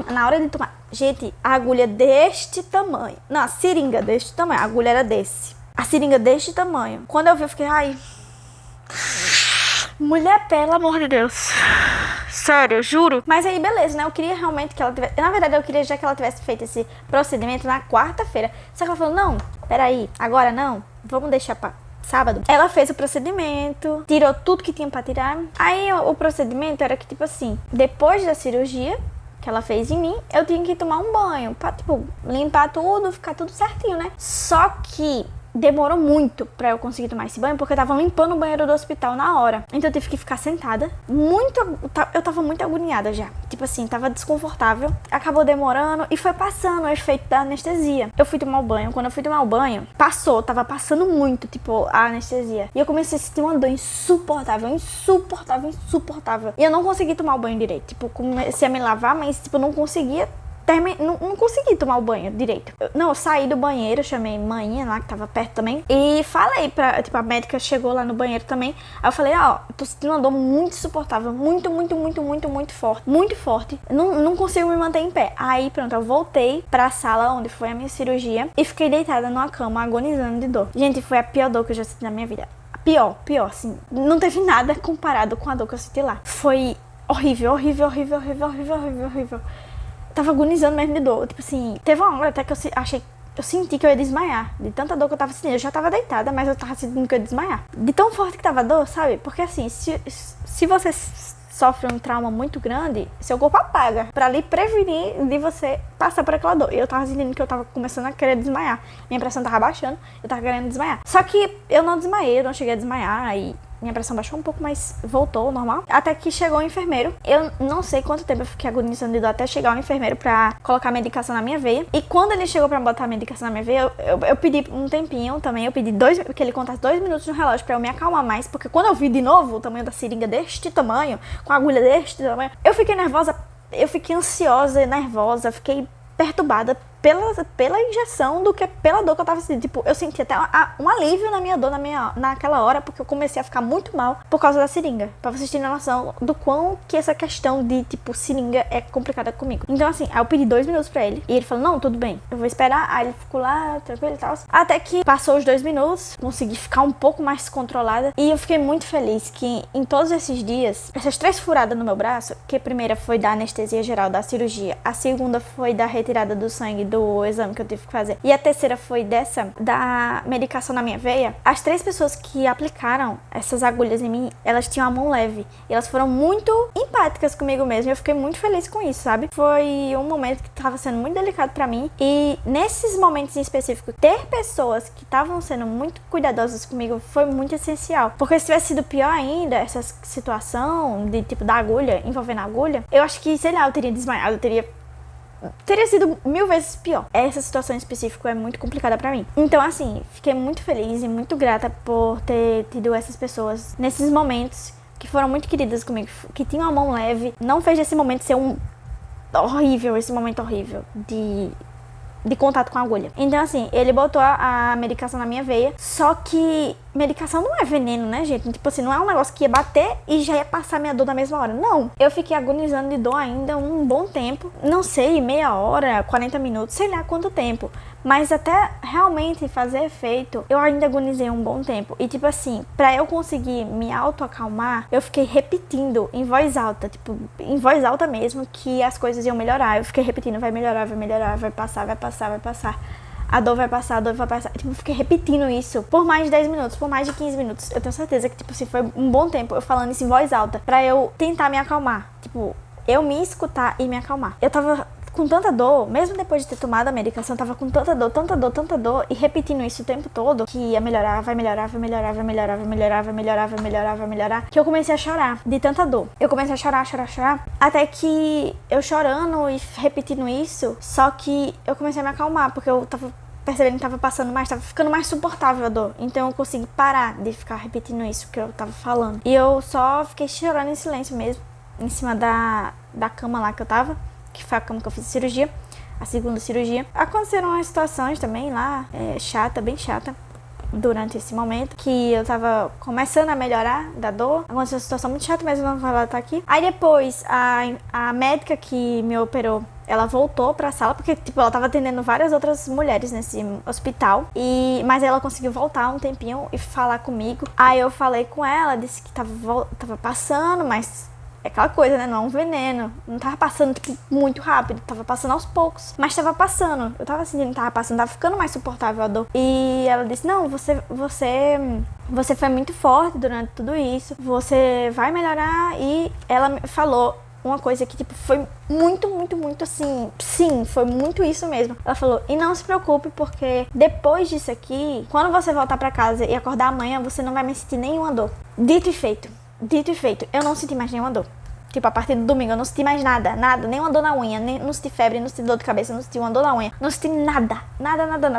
na hora de tomar... Gente, a agulha deste tamanho. Não, a seringa deste tamanho. A agulha era desse. A seringa deste tamanho. Quando eu vi, eu fiquei, ai... Mulher, pelo amor de Deus. Sério, eu juro. Mas aí, beleza, né? Eu queria realmente que ela tivesse... Na verdade, eu queria já que ela tivesse feito esse procedimento na quarta-feira. Só que ela falou, não, peraí, agora não. Vamos deixar pra sábado. Ela fez o procedimento, tirou tudo que tinha pra tirar. Aí, o procedimento era que, tipo assim, depois da cirurgia que ela fez em mim, eu tinha que tomar um banho pra, tipo, limpar tudo, ficar tudo certinho, né? Só que demorou muito pra eu conseguir tomar esse banho, porque eu tava limpando o banheiro do hospital na hora. Então eu tive que ficar sentada. Eu tava muito agoniada já. Tipo assim, tava desconfortável. Acabou demorando e foi passando o efeito da anestesia. Eu fui tomar o banho. Quando eu fui tomar o banho, tava passando muito, tipo, a anestesia. E eu comecei a sentir uma dor insuportável. E eu não consegui tomar o banho direito. Tipo, comecei a me lavar, mas, tipo, não conseguia não consegui tomar o banho direito. Eu saí do banheiro, chamei manhã lá, que tava perto também, e falei pra, tipo, a médica chegou lá no banheiro também. Aí eu falei, tô sentindo uma dor muito insuportável, muito forte. Muito forte. Não consigo me manter em pé. Aí, pronto, eu voltei pra sala onde foi a minha cirurgia e fiquei deitada numa cama, agonizando de dor. Gente, foi a pior dor que eu já senti na minha vida. Pior, assim. Não teve nada comparado com a dor que eu senti lá. Foi horrível. Tava agonizando mesmo de dor. Tipo assim, teve uma hora até que eu senti que eu ia desmaiar. De tanta dor que eu tava sentindo. Eu já tava deitada, mas eu tava sentindo que eu ia desmaiar. De tão forte que tava a dor, sabe? Porque assim, se você sofre um trauma muito grande, seu corpo apaga pra lhe prevenir de você passar por aquela dor. E eu tava sentindo que eu tava começando a querer desmaiar. Minha pressão tava baixando, eu tava querendo desmaiar. Só que eu não desmaiei, eu não cheguei a desmaiar e minha pressão baixou um pouco, mas voltou ao normal. Até que chegou o enfermeiro. Eu não sei quanto tempo eu fiquei agonizando de dor até chegar o enfermeiro pra colocar a medicação na minha veia. E quando ele chegou pra botar a medicação na minha veia, eu pedi um tempinho também. Eu pedi que ele contasse 2 minutos no relógio pra eu me acalmar mais. Porque quando eu vi de novo o tamanho da seringa deste tamanho, com a agulha deste tamanho, eu fiquei nervosa, eu fiquei ansiosa, nervosa, fiquei perturbada pela injeção do que pela dor que eu tava sentindo. Tipo, eu senti até um alívio na minha dor naquela hora, porque eu comecei a ficar muito mal por causa da seringa. Pra vocês terem noção do quão que essa questão de, tipo, seringa é complicada comigo. Então, assim, aí eu pedi 2 minutos pra ele. E ele falou, não, tudo bem, eu vou esperar. Aí ele ficou lá, tranquilo e tal. Até que passou os 2 minutos, consegui ficar um pouco mais controlada. E eu fiquei muito feliz que em todos esses dias, essas 3 furadas no meu braço, que a primeira foi da anestesia geral, da cirurgia. A segunda foi da retirada do sangue do exame que eu tive que fazer. E a terceira foi da medicação na minha veia. As 3 pessoas que aplicaram essas agulhas em mim, elas tinham a mão leve. E elas foram muito empáticas comigo mesmo. E eu fiquei muito feliz com isso, sabe? Foi um momento que tava sendo muito delicado pra mim. E nesses momentos em específico, ter pessoas que estavam sendo muito cuidadosas comigo foi muito essencial. Porque se tivesse sido pior ainda, essa situação de tipo da agulha, envolvendo a agulha, eu acho que, sei lá, eu teria desmaiado, teria sido 1000 vezes pior. Essa situação em específico é muito complicada pra mim. Então, assim, fiquei muito feliz e muito grata por ter tido essas pessoas nesses momentos que foram muito queridas comigo, que tinham a mão leve. Não fez esse momento ser esse momento horrível de contato com a agulha. Então, assim, ele botou a medicação na minha veia, só que medicação não é veneno, né, gente? Tipo assim, não é um negócio que ia bater e já ia passar minha dor na mesma hora. Não. Eu fiquei agonizando de dor ainda um bom tempo. Não sei, meia hora, 40 minutos, sei lá quanto tempo. Mas até realmente fazer efeito, eu ainda agonizei um bom tempo. E tipo assim, pra eu conseguir me autoacalmar, eu fiquei repetindo em voz alta, tipo, em voz alta mesmo, que as coisas iam melhorar. Eu fiquei repetindo, vai melhorar, vai passar. A dor vai passar. Tipo, eu fiquei repetindo isso por mais de 10 minutos, por mais de 15 minutos. Eu tenho certeza que, tipo assim, foi um bom tempo eu falando isso em voz alta pra eu tentar me acalmar. Tipo, eu me escutar e me acalmar. Eu tava com tanta dor, mesmo depois de ter tomado a medicação, tava com tanta dor, e repetindo isso o tempo todo, que ia melhorar, vai melhorar, que eu comecei a chorar de tanta dor. Eu comecei a chorar, até que eu chorando e repetindo isso, só que eu comecei a me acalmar, porque eu tava percebendo que tava passando mais, tava ficando mais suportável a dor. Então eu consegui parar de ficar repetindo isso que eu tava falando. E eu só fiquei chorando em silêncio mesmo, em cima da cama lá que eu tava, que foi a cama que eu fiz a cirurgia, a segunda cirurgia. Aconteceram umas situações também lá, bem chata, durante esse momento, que eu tava começando a melhorar da dor. Aconteceu uma situação muito chata, mas eu não vou relatar aqui. Aí depois, a médica que me operou, ela voltou pra sala, porque, tipo, ela tava atendendo várias outras mulheres nesse hospital, mas ela conseguiu voltar um tempinho e falar comigo. Aí eu falei com ela, disse que tava passando, mas é aquela coisa, né? Não é um veneno. Não tava passando, tipo, muito rápido. Tava passando aos poucos. Mas tava passando. Eu tava sentindo que tava passando. Tava ficando mais suportável a dor. E ela disse, não, você foi muito forte durante tudo isso. Você vai melhorar. E ela me falou uma coisa que, tipo, foi muito, muito, muito assim. Sim, foi muito isso mesmo. Ela falou, e não se preocupe, porque depois disso aqui, quando você voltar pra casa e acordar amanhã, você não vai mais sentir nenhuma dor. Dito e feito. Dito e feito, eu não senti mais nenhuma dor. Tipo, a partir do domingo eu não senti mais nada, nenhuma dor na unha, não senti febre, não senti dor de cabeça, não senti uma dor na unha, não senti nada.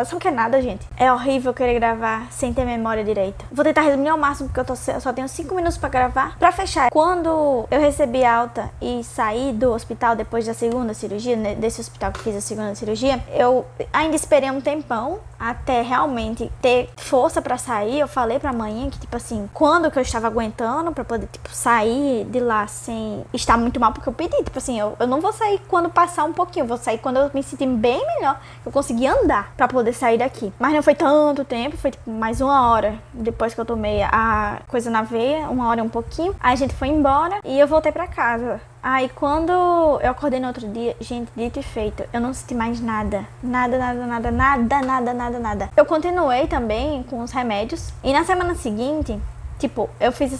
Sabe o que é nada, gente? É horrível querer gravar sem ter memória direita. Vou tentar resumir ao máximo, porque eu só tenho 5 minutos pra gravar. Pra fechar, quando eu recebi alta e saí do hospital depois da segunda cirurgia, desse hospital que fiz a segunda cirurgia, eu ainda esperei um tempão até realmente ter força pra sair. Eu falei pra manhã que, tipo assim, quando que eu estava aguentando pra poder, tipo, sair de lá sem estar muito mal, porque eu pedi, tipo assim, eu não vou sair quando passar um pouquinho, eu vou sair quando eu me sentir bem melhor, eu consegui andar pra poder sair daqui. Mas não foi tanto tempo, foi tipo mais 1 hora depois que eu tomei a coisa na veia, 1 hora e um pouquinho. Aí a gente foi embora e eu voltei pra casa. Aí quando eu acordei no outro dia, gente, dito e feito, eu não senti mais nada. Nada. Eu continuei também com os remédios. E na semana seguinte, tipo, eu fiz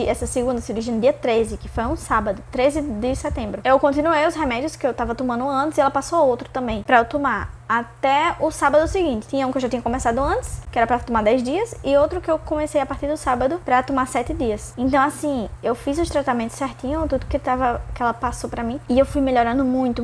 essa segunda cirurgia no dia 13, que foi um sábado, 13 de setembro. Eu continuei os remédios que eu tava tomando antes e ela passou outro também pra eu tomar até o sábado seguinte. Tinha um que eu já tinha começado antes, que era pra tomar 10 dias, e outro que eu comecei a partir do sábado pra tomar 7 dias. Então, assim, eu fiz os tratamentos certinho, tudo que ela passou pra mim, e eu fui melhorando muito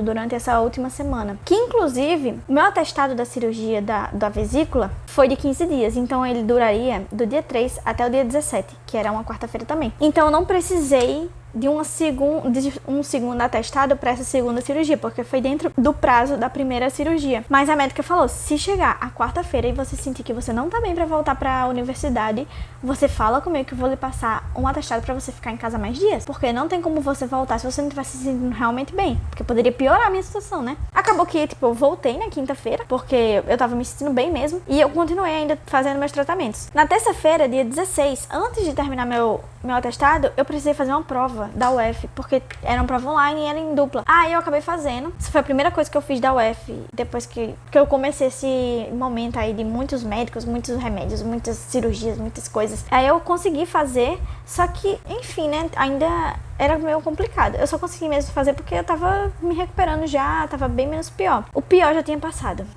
durante essa última semana. Que, inclusive, o meu atestado da cirurgia da vesícula foi de 15 dias, então ele duraria do dia 3 até o dia 17, que era uma quarta-feira também. Então, eu não precisei de um segundo atestado para essa segunda cirurgia, porque foi dentro do prazo da primeira cirurgia. Mas a médica falou, se chegar a quarta-feira e você sentir que você não tá bem para voltar para a universidade, você fala comigo que eu vou lhe passar um atestado para você ficar em casa mais dias, porque não tem como você voltar se você não estiver se sentindo realmente bem, porque poderia piorar a minha situação, né? Acabou que, tipo, eu voltei na quinta-feira, porque eu tava me sentindo bem mesmo, e eu continuei ainda fazendo meus tratamentos. Na terça-feira, dia 16, antes de terminar meu atestado, eu precisei fazer uma prova da UF, porque era uma prova online e era em dupla. Aí eu acabei fazendo. Essa foi a primeira coisa que eu fiz da UF, depois que eu comecei esse momento aí de muitos médicos, muitos remédios, muitas cirurgias, muitas coisas. Aí eu consegui fazer, só que, enfim, né, ainda era meio complicado. Eu só consegui mesmo fazer porque eu tava me recuperando já, tava bem menos pior. O pior já tinha passado.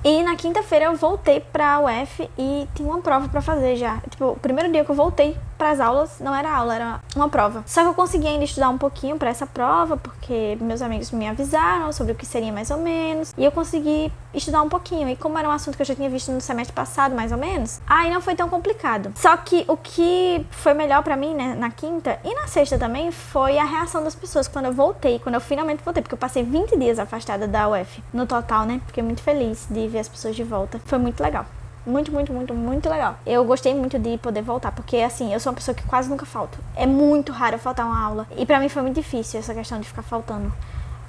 E na quinta-feira eu voltei pra UF e tinha uma prova pra fazer já. Tipo, o primeiro dia que eu voltei pras aulas, não era aula, era uma prova. Só que eu consegui ainda estudar um pouquinho pra essa prova, porque meus amigos me avisaram sobre o que seria mais ou menos. E eu consegui estudar um pouquinho. E como era um assunto que eu já tinha visto no semestre passado, mais ou menos, aí não foi tão complicado. Só que o que foi melhor pra mim, né, na quinta e na sexta também, foi a reação das pessoas quando eu voltei, quando eu finalmente voltei, porque eu passei 20 dias afastada da UF, no total, né? Fiquei muito feliz de ver as pessoas de volta. Foi muito legal. Muito legal. Eu gostei muito de poder voltar, porque assim, eu sou uma pessoa que quase nunca falto. É muito raro eu faltar uma aula. E pra mim foi muito difícil essa questão de ficar faltando,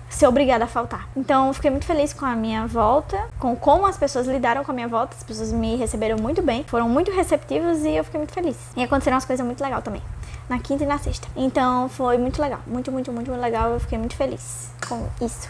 ser obrigada a faltar. Então eu fiquei muito feliz com a minha volta, com como as pessoas lidaram com a minha volta. As pessoas me receberam muito bem, foram muito receptivas e eu fiquei muito feliz. E aconteceram umas coisas muito legais também, na quinta e na sexta. Então foi muito legal, muito legal. Eu fiquei muito feliz com isso.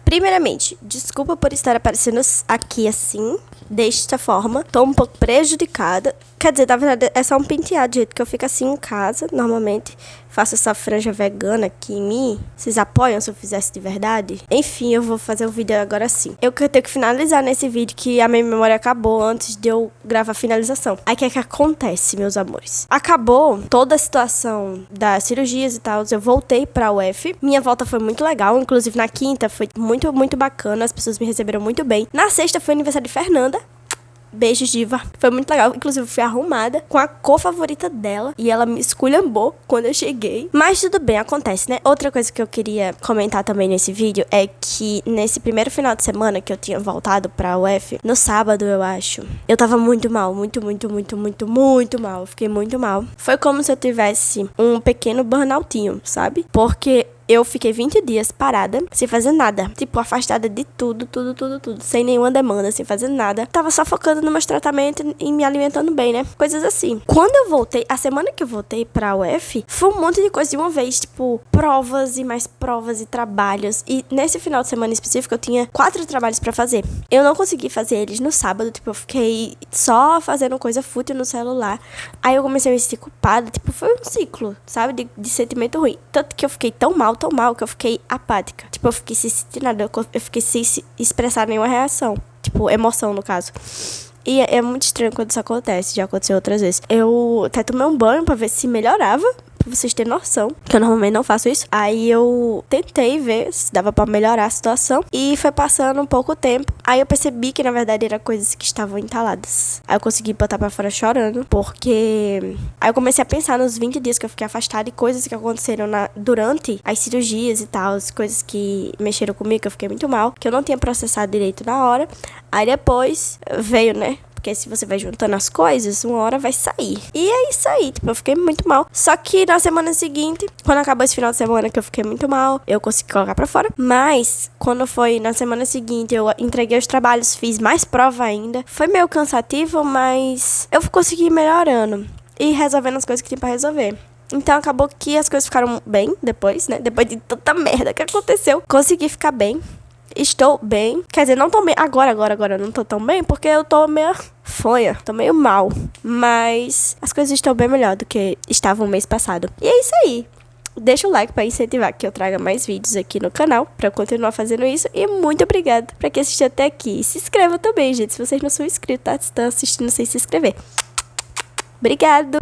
Primeiramente, desculpa por estar aparecendo aqui assim, desta forma. Tô um pouco prejudicada. Quer dizer, na verdade, é só um penteado, de jeito que eu fico assim em casa, normalmente. Faço essa franja vegana aqui em mim. Vocês apoiam se eu fizesse de verdade? Enfim, eu vou fazer o vídeo agora sim. Eu tenho que finalizar nesse vídeo, que a minha memória acabou antes de eu gravar a finalização. Aí o que é que acontece, meus amores? Acabou toda a situação das cirurgias e tal. Eu voltei pra UF. Minha volta foi muito legal. Inclusive na quinta foi muito bacana. As pessoas me receberam muito bem. Na sexta foi aniversário de Fernanda. Beijos, diva. Foi muito legal. Inclusive, fui arrumada com a cor favorita dela. E ela me esculhambou quando eu cheguei. Mas tudo bem, acontece, né? Outra coisa que eu queria comentar também nesse vídeo é que nesse primeiro final de semana que eu tinha voltado pra UF, no sábado, eu acho, eu tava muito mal. Muito mal. Eu fiquei muito mal. Foi como se eu tivesse um pequeno burnoutinho, sabe? Porque eu fiquei 20 dias parada, sem fazer nada. Tipo, afastada de tudo. Sem nenhuma demanda, sem fazer nada. Tava só focando nos meus tratamentos e me alimentando bem, né? Coisas assim. Quando eu voltei, a semana que eu voltei pra UF, foi um monte de coisa de uma vez. Tipo, provas e mais provas e trabalhos. E nesse final de semana específico, eu tinha 4 trabalhos pra fazer. Eu não consegui fazer eles no sábado. Tipo, eu fiquei só fazendo coisa fútil no celular. Aí eu comecei a me sentir culpada. Tipo, foi um ciclo, sabe? De sentimento ruim. Tanto que eu fiquei tão mal, que eu fiquei apática. Tipo, eu fiquei sem sentir nada. Eu fiquei sem expressar nenhuma reação. Tipo, emoção, no caso. E é muito estranho quando isso acontece. Já aconteceu outras vezes. Eu até tomei um banho pra ver se melhorava. Pra vocês terem noção. Que eu normalmente não faço isso. Aí eu tentei ver se dava pra melhorar a situação. E foi passando um pouco tempo. Aí eu percebi que, na verdade, eram coisas que estavam entaladas. Aí eu consegui botar pra fora chorando. Porque... Aí eu comecei a pensar nos 20 dias que eu fiquei afastada. E coisas que aconteceram durante as cirurgias e tal. As coisas que mexeram comigo, que eu fiquei muito mal. Que eu não tinha processado direito na hora. Aí depois veio, né? Porque se você vai juntando as coisas, uma hora vai sair. E é isso aí, tipo, eu fiquei muito mal. Só que na semana seguinte, quando acabou esse final de semana que eu fiquei muito mal, eu consegui colocar pra fora. Mas, quando foi na semana seguinte, eu entreguei os trabalhos, fiz mais prova ainda. Foi meio cansativo, mas eu consegui ir melhorando. E resolvendo as coisas que tinha pra resolver. Então, acabou que as coisas ficaram bem depois, né? Depois de tanta merda que aconteceu, consegui ficar bem. Estou bem. Quer dizer, não tô bem. Agora eu não tô tão bem porque eu tô meio fanha. Tô meio mal. Mas as coisas estão bem melhor do que estavam o mês passado. E é isso aí. Deixa o like pra incentivar que eu traga mais vídeos aqui no canal. Pra eu continuar fazendo isso. E muito obrigada pra quem assistiu até aqui. E se inscreva também, gente. Se vocês não são inscritos, tá? Estão assistindo sem se inscrever. Obrigado!